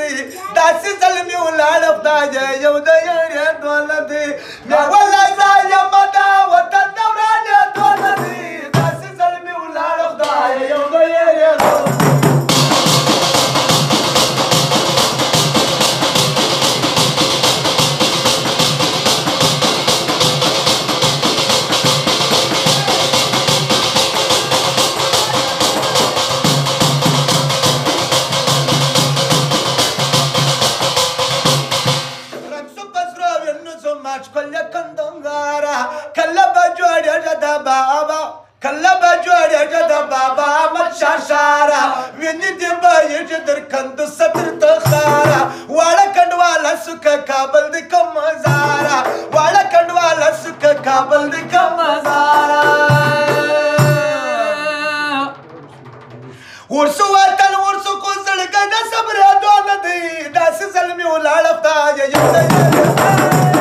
دی داسې ظلمي ولاړه خدایه یو د یارې دونه دی بیا والله ځایم دا وطن د ورانې دونه دی داسې ظلمي ولاړه خدایه یو د یارې دونه ویني دی باید در کندو ستر تخارا واړه کډواله سکه کابل دی کم زارا واړه کډواله سکه کابل دی کم زارا ورسو وطن ورسو کو زړګه د صبر دونه دی داسې ظلمي ولاړه خدایه یو دی